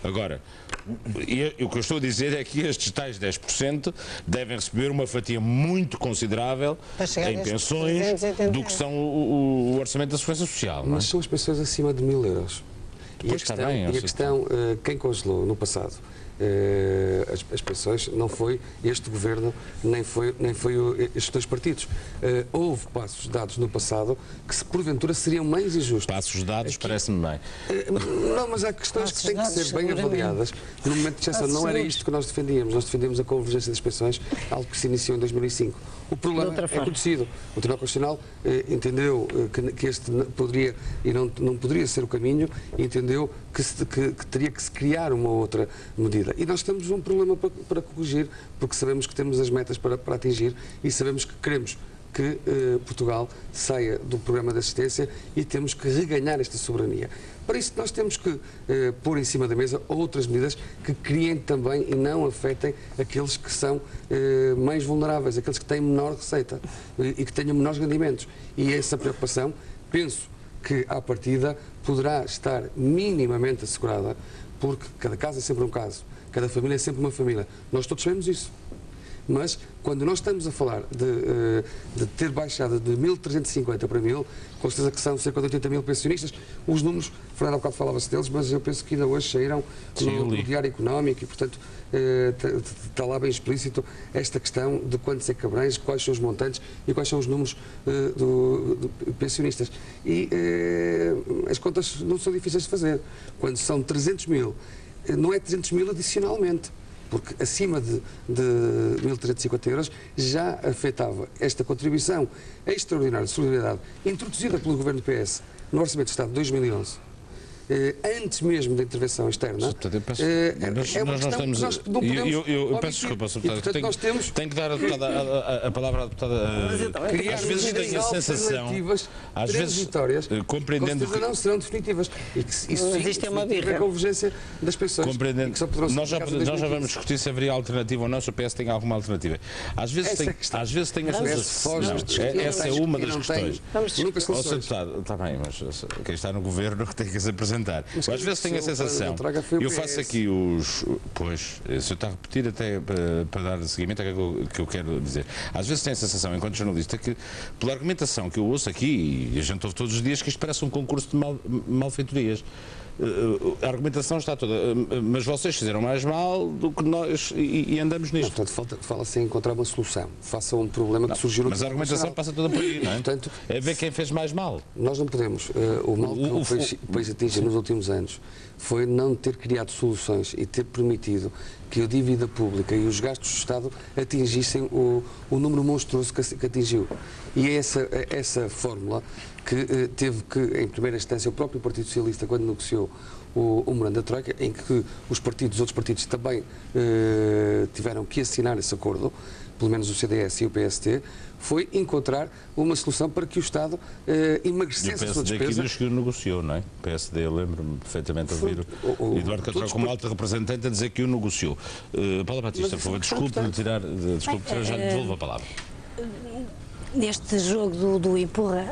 Agora, o que eu estou a dizer é que estes tais 10% devem receber uma fatia muito considerável em pensões do que são o orçamento da Segurança Social. Mas são as pensões acima de 1.000 euros. E a questão, quem congelou no passado as pensões não foi este governo, nem foi estes dois partidos. Houve passos dados no passado que, se porventura, seriam mais injustos. Passos dados, parece-me bem. Não, mas há questões que têm que ser bem avaliadas. No momento de exceção, não era isto que nós defendíamos. Nós defendíamos a convergência das pensões, algo que se iniciou em 2005. O problema é conhecido. O Tribunal Constitucional entendeu que este poderia e não poderia ser o caminho, e entendeu que teria que se criar uma outra medida. E nós temos um problema para corrigir, porque sabemos que temos as metas para atingir e sabemos que queremos que Portugal saia do programa de assistência e temos que reganhar esta soberania. Para isso nós temos que pôr em cima da mesa outras medidas que criem também e não afetem aqueles que são mais vulneráveis, aqueles que têm menor receita e que tenham menores rendimentos. E essa preocupação, penso que à partida poderá estar minimamente assegurada, porque cada caso é sempre um caso, cada família é sempre uma família. Nós todos sabemos isso. Mas, quando nós estamos a falar de ter baixado de 1.350 para 1.000, com certeza que são cerca de 80 mil pensionistas, os números, Fernando, há bocado falava-se deles, mas eu penso que ainda hoje saíram no Diário Económico e, portanto, está lá bem explícito esta questão de quantos é que abrange, quais são os montantes e quais são os números de pensionistas. E as contas não são difíceis de fazer. Quando são 300 mil, não é 300 mil adicionalmente, porque acima de 1.350 euros já afetava esta contribuição extraordinária de solidariedade introduzida pelo governo PS no Orçamento de Estado de 2011. antes mesmo da intervenção externa. É uma questão que nós não podemos. Eu peço desculpa, Sr. Deputado. Tenho que dar a palavra à deputada. Às vezes tenho a sensação. Às vezes, compreendendo que não serão definitivas. E que isso existe uma birra. A convergência das pessoas. Compreendendo. Nós já vamos discutir se haveria alternativa ou não, se o PS tem alguma alternativa. Às vezes tenho a sensação. Essa é uma das questões. Sr. Deputado, está bem, mas quem está no governo tem que se apresentar. Às vezes tenho a sensação. Eu faço aqui os. Pois, se eu está a repetir até para dar seguimento, é que eu quero dizer. Às vezes tenho a sensação, enquanto jornalista, que pela argumentação que eu ouço aqui, e a gente ouve todos os dias, que isto parece um concurso de malfeitorias. A argumentação está toda, mas vocês fizeram mais mal do que nós e andamos nisto. Portanto, fala-se em encontrar uma solução, faça um problema que surgiu no. Mas a argumentação passa toda por aí, não é? Portanto, é ver quem fez mais mal. Nós não podemos. O mal que o país atinge nos últimos anos foi não ter criado soluções e ter permitido que a dívida pública e os gastos do Estado atingissem o número monstruoso que atingiu. E é essa fórmula que teve que, em primeira instância, o próprio Partido Socialista, quando negociou o memorando da Troika, em que os outros partidos também tiveram que assinar esse acordo, pelo menos o CDS e o PST, foi encontrar uma solução para que o Estado emagrecesse a sua despesa. O PSD aqui que o negociou, não é? O PSD, eu lembro-me perfeitamente de ouvir o Eduardo Catrão como alto representante a dizer que o negociou. Paulo Batista, por favor, desculpe-me tirar, já lhe devolvo a palavra. Neste jogo do empurra,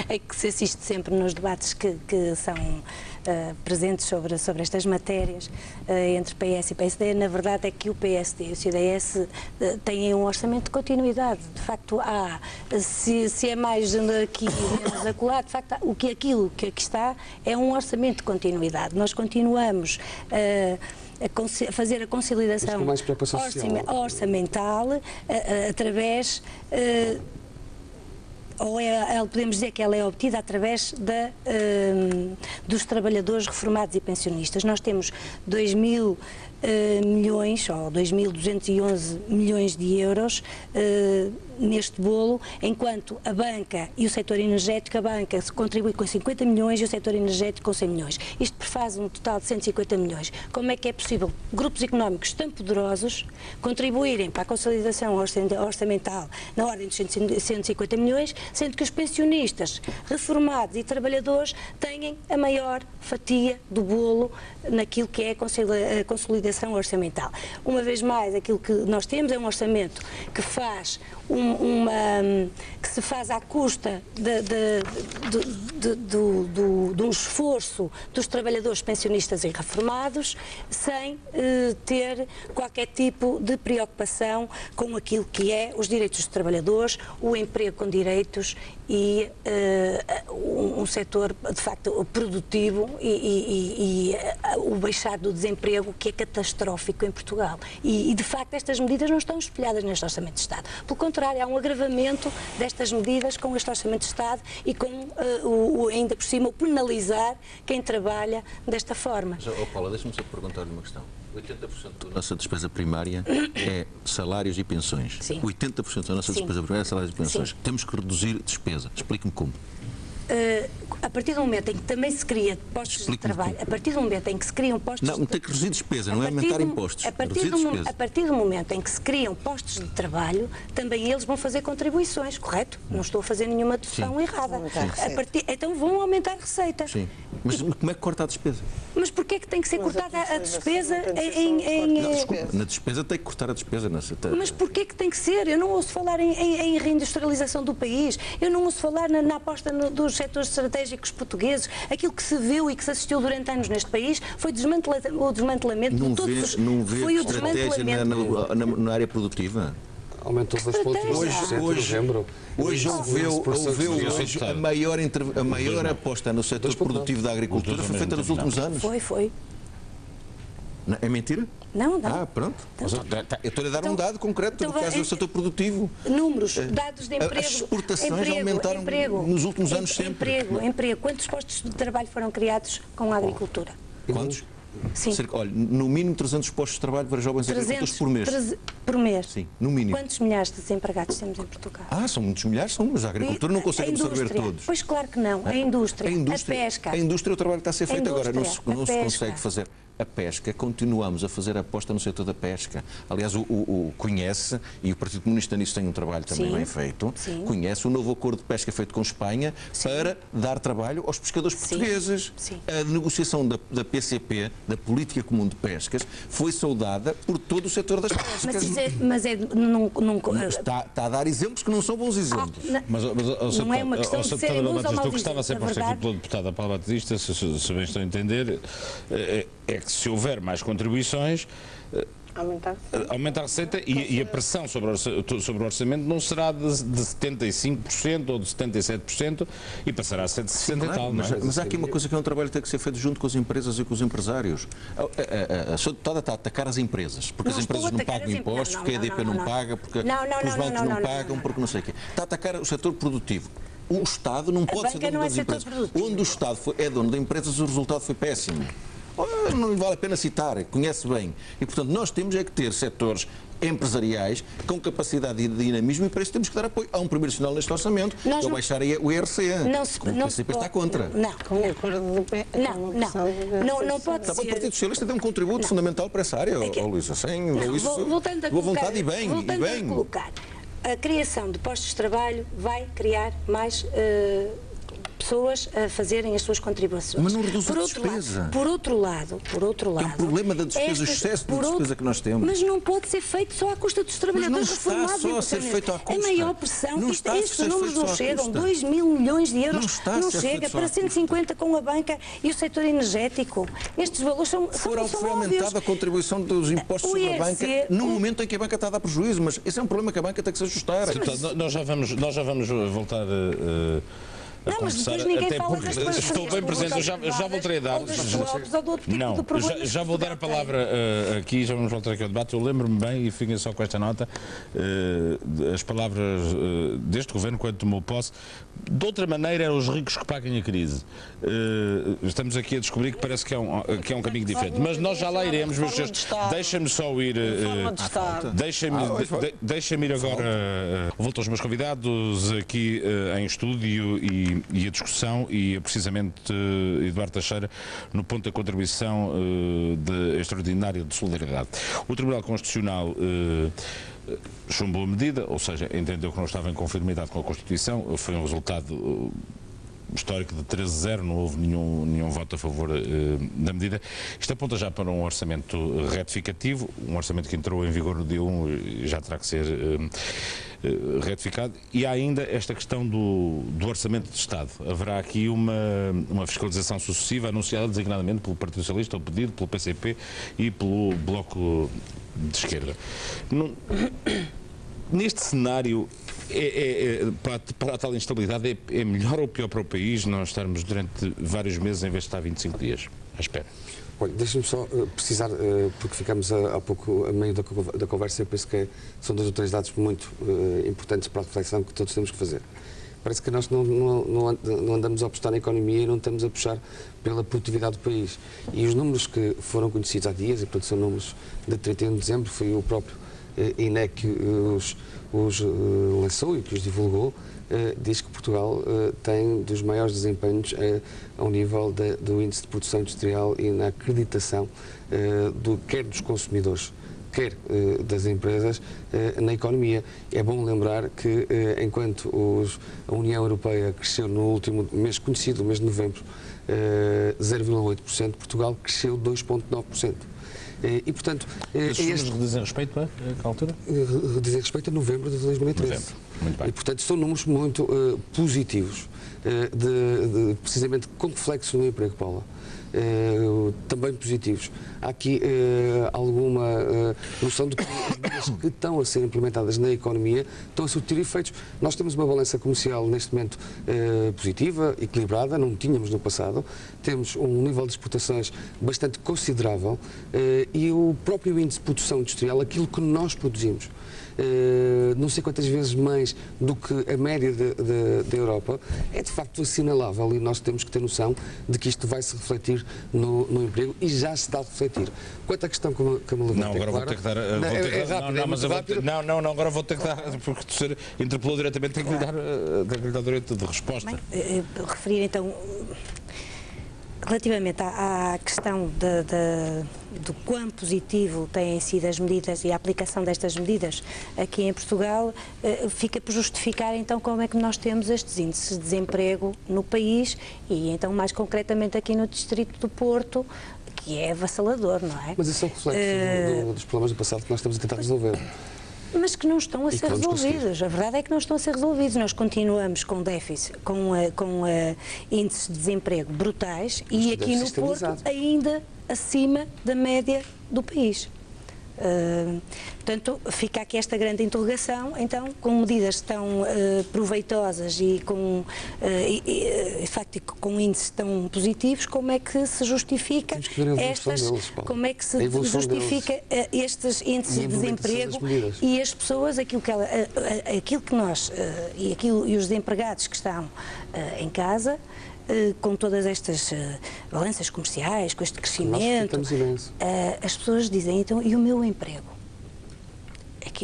é que se assiste sempre nos debates que são presentes sobre estas matérias entre PS e PSD. Na verdade é que o PSD e o CDS têm um orçamento de continuidade. De facto, se é mais aqui menos acolá, de facto, aquilo que aqui está é um orçamento de continuidade. Nós continuamos a fazer a consolidação orçamental através, podemos dizer que ela é obtida através dos trabalhadores reformados e pensionistas. Nós temos 2.000 milhões, ou 2.211 milhões de euros neste bolo, enquanto a banca e o setor energético, a banca contribui com 50 milhões e o setor energético com 100 milhões. Isto faz um total de 150 milhões. Como é que é possível grupos económicos tão poderosos contribuírem para a consolidação orçamental na ordem dos 150 milhões, sendo que os pensionistas, reformados e trabalhadores têm a maior fatia do bolo naquilo que é a consolidação orçamental? Uma vez mais, aquilo que nós temos é um orçamento que faz que se faz à custa de um esforço dos trabalhadores pensionistas e reformados, sem ter qualquer tipo de preocupação com aquilo que é os direitos dos trabalhadores, o emprego com direitos e um setor, de facto, produtivo e o baixar do desemprego, que é catastrófico em Portugal. E, de facto, estas medidas não estão espelhadas neste Orçamento de Estado. Pelo contrário, há um agravamento destas medidas com este Orçamento de Estado e com, ainda por cima, o penalizar quem trabalha desta forma. Paula, deixa-me só perguntar-lhe uma questão. 80% da nossa despesa primária é salários e pensões. Sim. 80% da nossa despesa primária é salários e pensões. Sim. Temos que reduzir despesa. Explique-me como. A partir do momento em que também se cria postos de trabalho, a partir do momento em que se criam postos de... Não, tem que reduzir despesa, não é aumentar impostos. A partir do momento em que se criam postos de trabalho, também eles vão fazer contribuições, correto? Não estou a fazer nenhuma dedução errada. Então vão aumentar a receita. Sim. Mas como é que corta a despesa? Mas porquê é que tem que ser cortada a despesa Não, desculpa, na despesa tem que cortar a despesa. Mas porquê é que tem que ser? Eu não ouço falar em reindustrialização do país, eu não ouço falar na aposta dos setores estratégicos portugueses. Aquilo que se viu e que se assistiu durante anos neste país foi o desmantelamento de todos os... Não vê estratégia na área produtiva? Aumentou 2 pontos em novembro. Hoje a maior aposta no setor produtivo da agricultura foi feita nos últimos anos. Foi. É mentira? Não. Pronto. Eu estou a dar um dado concreto do caso do setor produtivo. Números, dados de emprego. As exportações aumentaram nos últimos anos sempre. Emprego. Quantos postos de trabalho foram criados com a agricultura? Quantos? Sim. Olha, no mínimo 300 postos de trabalho para jovens agricultores por mês. Por mês? Sim, no mínimo. Quantos milhares de desempregados temos em Portugal? São muitos milhares, mas a agricultura não consegue absorver todos. Pois claro que não. A indústria, a pesca. A indústria é o trabalho que está a ser feito agora. Não se pesca. consegue fazer. A pesca, continuamos a fazer aposta no setor da pesca. Aliás, o conhece, e o Partido Comunista nisso tem um trabalho também bem feito, conhece o novo acordo de pesca feito com Espanha para dar trabalho aos pescadores portugueses. A negociação da PCP, da Política Comum de Pescas, foi saudada por todo o setor das pescas. Está a dar exemplos que não são bons exemplos. Não é uma questão de serem bons ou maus o que estava a ser posto aqui pela deputada Paula Batista, se bem estou a entender, é que se houver mais contribuições, aumenta a receita e a pressão sobre o orçamento não será de 75% ou de 77% e passará a ser de 60% e tal. Mas há aqui uma coisa que é um trabalho que tem que ser feito junto com as empresas e com os empresários. A sua deputada está a atacar as empresas, porque as empresas não pagam impostos, porque a EDP não paga, porque os bancos não pagam, porque não sei o quê. Está a atacar o setor produtivo. O Estado não pode ser dono das empresas. Onde o Estado é dono de empresas, o resultado foi péssimo. Não lhe vale a pena citar, conhece bem. E, portanto, nós temos que ter setores empresariais com capacidade de dinamismo e para isso temos que dar apoio. Há um primeiro sinal neste orçamento, que é baixar o IRC. O PCP está contra. Não pode ser. O Partido Socialista tem um contributo fundamental para essa área, Luísa. Boa vontade e bem. A criação de postos de trabalho vai criar mais pessoas a fazerem as suas contribuições. Mas não reduz a despesa. Por outro lado... É um problema da despesa, o excesso de despesa que nós temos. Mas não pode ser feito só à custa dos trabalhadores reformados. Não está só a ser feito à custa. A maior pressão, estes números não chegam, 2 mil milhões de euros, não chega para 150 com a banca e o setor energético. Estes valores são Foi aumentada a contribuição dos impostos sobre a banca no momento em que a banca está a dar prejuízo, mas esse é um problema que a banca tem que se ajustar. Nós já vamos voltar Não, mas depois ninguém fala das coisas. Estou bem presente, eu já voltarei a dar. Não, já vou dar a palavra aqui, já vamos voltar aqui ao debate. Eu lembro-me bem, e fiquem só com esta nota, as palavras deste governo quando tomou posse. De outra maneira, eram os ricos que paguem a crise. Estamos aqui a descobrir que parece que é um caminho diferente. Mas nós já lá iremos, meus senhores. Deixem-me só ir. Deixem-me ir agora. Volto aos meus convidados aqui em estúdio e a discussão, e precisamente Eduardo Teixeira no ponto da contribuição extraordinária de solidariedade. O Tribunal Constitucional chumbou a medida, ou seja, entendeu que não estava em conformidade com a Constituição. Foi um resultado histórico de 13-0, não houve nenhum voto a favor da medida. Isto aponta já para um orçamento retificativo, um orçamento que entrou em vigor no dia 1 e já terá que ser retificado. E há ainda esta questão do orçamento de Estado. Haverá aqui uma fiscalização sucessiva anunciada designadamente pelo Partido Socialista, ou pedido pelo PCP e pelo Bloco de Esquerda. Neste cenário, para a tal instabilidade, é melhor ou pior para o país nós estarmos durante vários meses em vez de estar 25 dias à espera? Olha, deixa-me só precisar, porque ficamos há pouco a meio da conversa, eu penso que são 2 ou 3 dados muito importantes para a reflexão que todos temos que fazer. Parece que nós não andamos a apostar na economia e não estamos a puxar pela produtividade do país. E os números que foram conhecidos há dias, e portanto são números de 31 de dezembro, foi o próprio INE que os lançou e que os divulgou, diz que Portugal tem dos maiores desempenhos ao nível do índice de produção industrial e na acreditação quer dos consumidores, quer das empresas na economia. É bom lembrar que enquanto a União Europeia cresceu no último mês conhecido, o mês de novembro, 0,8%, Portugal cresceu 2,9%. E, portanto, esses números dizem respeito a que altura? Dizem respeito a novembro de 2013. Muito bem. E, portanto, são números muito positivos, precisamente com reflexo no emprego, Paula. Também positivos. Há aqui alguma noção de que as medidas que estão a ser implementadas na economia estão a surtir efeitos. Nós temos uma balança comercial neste momento positiva, equilibrada, não tínhamos no passado. Temos um nível de exportações bastante considerável E o próprio índice de produção industrial, aquilo que nós produzimos, não sei quantas vezes mais do que a média da Europa, é de facto assinalável e nós temos que ter noção de que isto vai se refletir no emprego e já se está a refletir. Quanto à questão que me levantei, não, agora vou ter que dar. Não, agora vou ter que dar, porque o senhor interpelou diretamente, tenho que lhe dar direito de resposta. Bem, referir então. Relativamente à questão do quão positivo têm sido as medidas e a aplicação destas medidas aqui em Portugal, fica por justificar então como é que nós temos estes índices de desemprego no país e então mais concretamente aqui no Distrito do Porto, que é avassalador, não é? Mas isso é um reflexo dos problemas do passado que nós estamos a tentar resolver. Mas que não estão a ser resolvidos. A verdade é que não estão a ser resolvidos. Nós continuamos com déficit, com índices de desemprego brutais e aqui no Porto ainda acima da média do país. Portanto, fica aqui esta grande interrogação, então, com medidas tão proveitosas e com, de facto, com índices tão positivos, como é que se justifica como é que se justifica estes índices de desemprego e as pessoas, aquilo que nós e os desempregados que estão em casa, com todas estas balanças comerciais, com este crescimento, as pessoas dizem, então, e o meu emprego?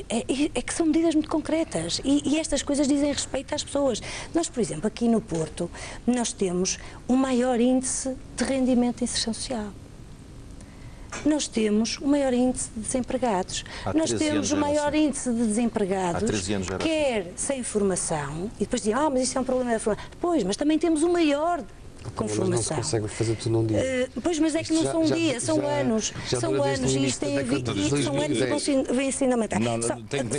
É que são medidas muito concretas e estas coisas dizem respeito às pessoas. Nós, por exemplo, aqui no Porto, nós temos o maior índice de rendimento de inserção social. Nós temos o maior índice de desempregados. Nós temos o maior índice de desempregados, quer sem formação, e depois dizem, mas isso é um problema da formação. Pois, mas também temos o maior com formação. Não se consegue fazer tudo num dia. Pois, mas é que não são um dia, são anos. São anos e isto são anos e vêm sendo aumentados.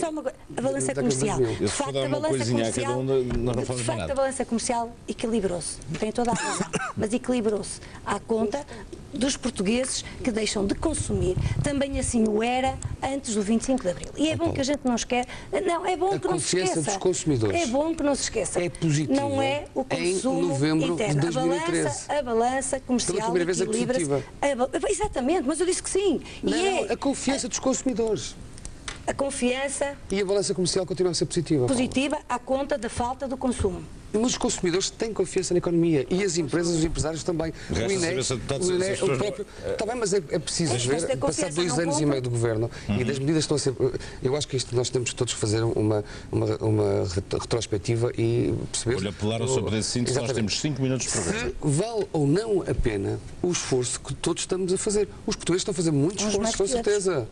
Só uma coisa, a balança comercial. De facto, a balança comercial equilibrou-se. Tem toda a razão. Mas equilibrou-se à conta dos portugueses que deixam de consumir. Também assim o era antes do 25 de Abril. E é bom que a gente não esqueça. Não, é bom que não se esqueça. Dos consumidores é bom que não se esqueça. É positivo. Não é o consumo em novembro interno. de 2013. A balança comercial equilibra-se. Exatamente, mas eu disse que sim. A confiança dos consumidores. A confiança... E a balança comercial continua a ser positiva. Positiva à conta da falta do consumo. Mas os consumidores têm confiança na economia e as empresas, os empresários também. O INE, o próprio... Está bem, mas é preciso ver, passar 2 anos e meio do governo e das medidas estão a ser... Eu acho que isto nós temos todos que fazer uma retrospectiva e perceber... Olha, apelaram sobre esse síntese, nós temos 5 minutos de programa. Se vale ou não a pena o esforço que todos estamos a fazer. Os portugueses estão a fazer muito esforço, com certeza.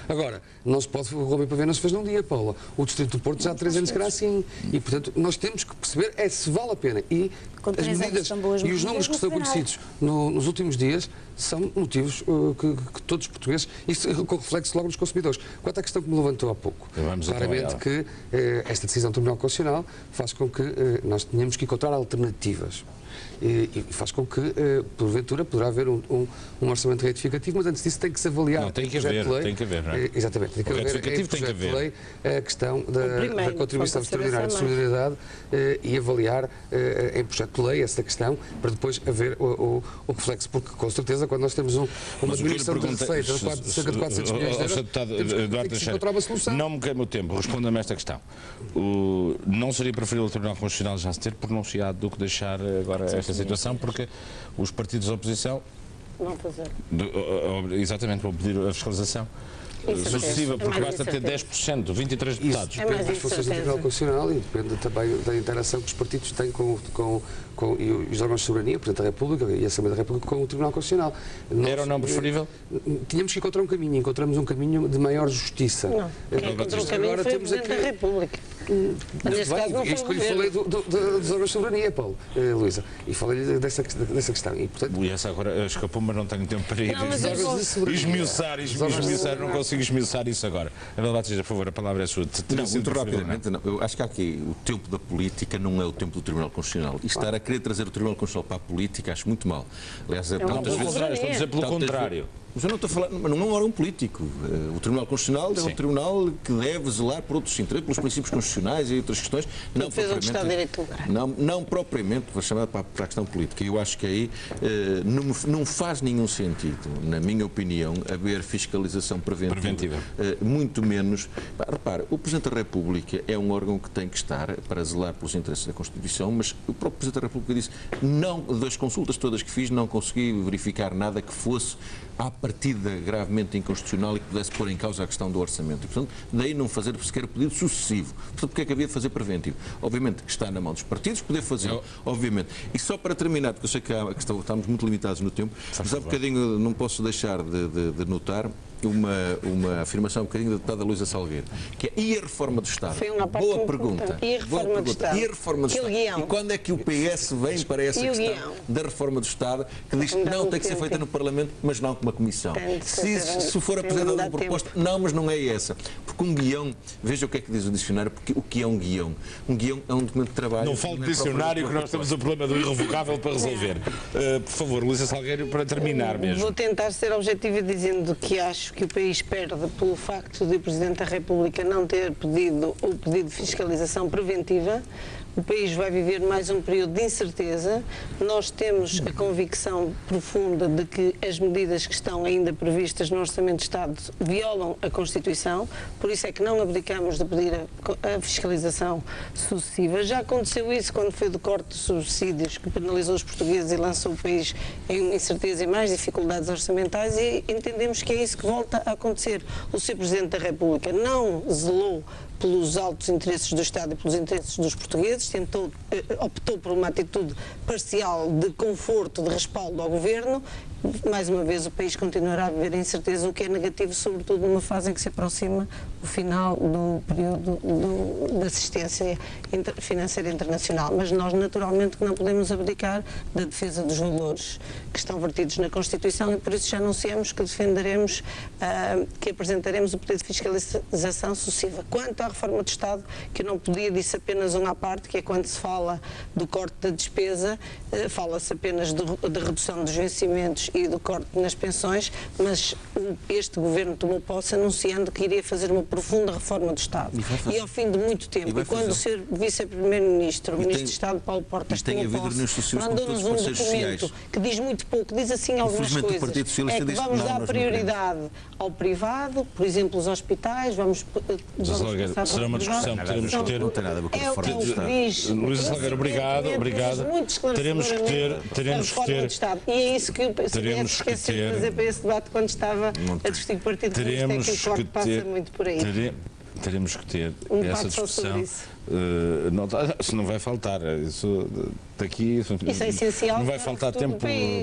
Agora, não se pode romper para ver, não se fez num dia, Paula. O Distrito do Porto já há 3 anos que era assim. E, portanto, nós temos que perceber se vale a pena. E as medidas e os números que estão conhecidos nos últimos dias são motivos que todos os portugueses, isso com reflexo logo nos consumidores. Quanto à questão que me levantou há pouco, claramente que esta decisão do Tribunal Constitucional faz com que nós tenhamos que encontrar alternativas. E faz com que, porventura, poderá haver um orçamento retificativo, mas antes disso tem que se avaliar. Não, tem que haver, não é? Exatamente, tem que haver em projeto de lei a questão da contribuição extraordinária de solidariedade e avaliar em projeto de lei essa questão para depois haver o reflexo, porque com certeza quando nós temos uma diminuição de receita de cerca de 400 milhões de euros, temos que encontrar uma solução. Não me queima o tempo, responda-me esta questão. Não seria preferível o Tribunal Constitucional já se ter pronunciado do que deixar agora esta situação, porque os partidos da oposição vão fazer. Exatamente, vão pedir a fiscalização sucessiva, porque basta ter 10%, 23 deputados. Isso depende das funções do Tribunal Constitucional e depende também da interação que os partidos têm com os órgãos de soberania, Presidente da República e a Assembleia da República com o Tribunal Constitucional. Era ou não preferível? Tínhamos que encontrar um caminho, encontramos um caminho de maior justiça. Não, quem encontrou o caminho foi o Presidente da República. Mas neste caso não foi isto que eu lhe falei dos órgãos de soberania, Paulo, Luísa, e falei dessa questão. E, portanto, essa agora escapou, mas não tenho tempo para ir esmiuçar, não consigo esmiuçar isso agora. Abel Batista, por favor, a palavra é sua. Não, muito rapidamente, não. Eu acho que aqui o tempo da política não é o tempo do Tribunal Constitucional. E estar a querer trazer o Tribunal Constitucional para a política, acho muito mal. Aliás, estou a dizer pelo contrário. Mas eu não estou a falar, mas não é um órgão político. O Tribunal Constitucional é um tribunal que deve zelar por outros interesses, pelos princípios constitucionais e outras questões. Não defesa do Estado de Direito. Não propriamente, vou chamar para a questão política. Eu acho que aí não faz nenhum sentido, na minha opinião, haver fiscalização preventiva. Muito menos. Repara, o Presidente da República é um órgão que tem que estar para zelar pelos interesses da Constituição, mas o próprio Presidente da República disse, não, das consultas todas que fiz, não consegui verificar nada que fosse à partida gravemente inconstitucional e que pudesse pôr em causa a questão do orçamento. E, portanto, daí não fazer sequer pedido sucessivo. Portanto, porque é que havia de fazer preventivo? Obviamente que está na mão dos partidos poder fazer, obviamente. E só para terminar, porque eu sei que estamos muito limitados no tempo, mas há um bocadinho não posso deixar de notar uma afirmação um bocadinho da deputada Luísa Salgueiro, que é, e a reforma do Estado? Foi uma parte Boa pergunta. E a reforma do Estado? E a reforma do Estado? E quando é que o PS vem para essa questão da reforma do Estado, que diz que não tem que ser feita no Parlamento, mas não com uma comissão? Se for apresentada uma proposta, não, mas não é essa. Porque um guião, veja o que é que diz o dicionário, porque o que é um guião? Um guião é um documento de trabalho. Não fale de dicionário, que nós temos o problema do irrevogável para resolver. Por favor, Luísa Salgueiro, para terminar mesmo. Vou tentar ser objetiva dizendo que acho que o país perde pelo facto de o Presidente da República não ter pedido o pedido de fiscalização preventiva. O país vai viver mais um período de incerteza. Nós temos a convicção profunda de que as medidas que estão ainda previstas no Orçamento de Estado violam a Constituição, por isso é que não abdicamos de pedir a fiscalização sucessiva. Já aconteceu isso quando foi do corte de subsídios, que penalizou os portugueses e lançou o país em uma incerteza e mais dificuldades orçamentais, e entendemos que é isso que volta a acontecer. O Sr. Presidente da República não zelou pelos altos interesses do Estado e pelos interesses dos portugueses, optou por uma atitude parcial de conforto, de respaldo ao governo. Mais uma vez, o país continuará a viver a incerteza, o que é negativo, sobretudo numa fase em que se aproxima o final do período da assistência financeira internacional. Mas nós, naturalmente, não podemos abdicar da defesa dos valores que estão vertidos na Constituição, e por isso já anunciamos que defenderemos, que apresentaremos o pedido de fiscalização sucessiva. Quanto à reforma do Estado, que eu não podia, disse apenas uma à parte, que é quando se fala do corte da despesa, fala-se apenas da redução dos vencimentos e do corte nas pensões, mas este governo tomou posse anunciando que iria fazer uma profunda reforma do Estado. E ao fim de muito tempo, e quando o Sr. Vice-Primeiro-Ministro, o Ministro de Estado, Paulo Portas, tomou posse, mandou-nos um documento que diz muito pouco, diz assim algumas coisas. É que vamos dar prioridade ao privado, por exemplo, os hospitais, vamos será uma discussão que teremos que ter. Não tem nada a ver com a reforma do Estado. Luísa Salgueiro, obrigado. Teremos que ter. E é isso que o PSD esqueceu de fazer para esse debate quando estava a discutir o Partido Comunista, é que o corte passa muito por aí. Teremos que ter essa discussão. Se não vai faltar, isso daqui. Isso é essencial. Não vai faltar tempo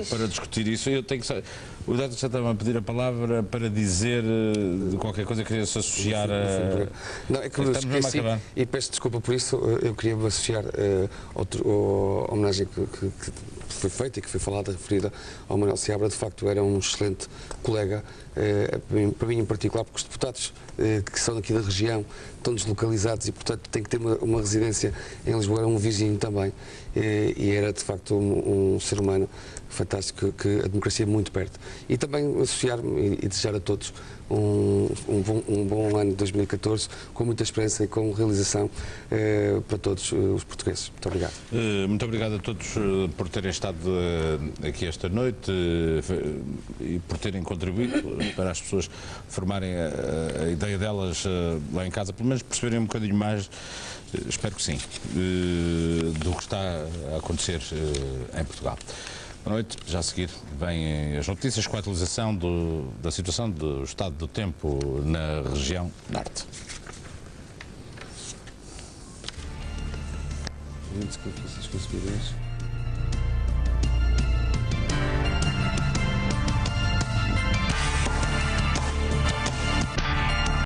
para discutir isso. Eu tenho que. O Dr. já estava a pedir a palavra para dizer qualquer coisa que queria se associar a. Não, é que eu esqueci, e peço desculpa por isso. Eu queria me associar à homenagem que foi feita e que foi falada, referida ao Manuel Seabra. De facto, era um excelente colega, para mim em particular, porque os deputados que são daqui da região estão deslocalizados e, portanto, têm que ter uma residência em Lisboa, um vizinho também, e era de facto um ser humano fantástico, que a democracia é muito perto. E também associar-me e desejar a todos um bom ano de 2014, com muita esperança e com realização para todos os portugueses. Muito obrigado. Muito obrigado a todos por terem estado aqui esta noite e por terem contribuído para as pessoas formarem a ideia delas lá em casa, pelo menos perceberem um bocadinho mais, espero que sim, do que está a acontecer em Portugal. Boa noite. Já a seguir vêm as notícias com a atualização da situação do estado do tempo na região norte. Consumidores.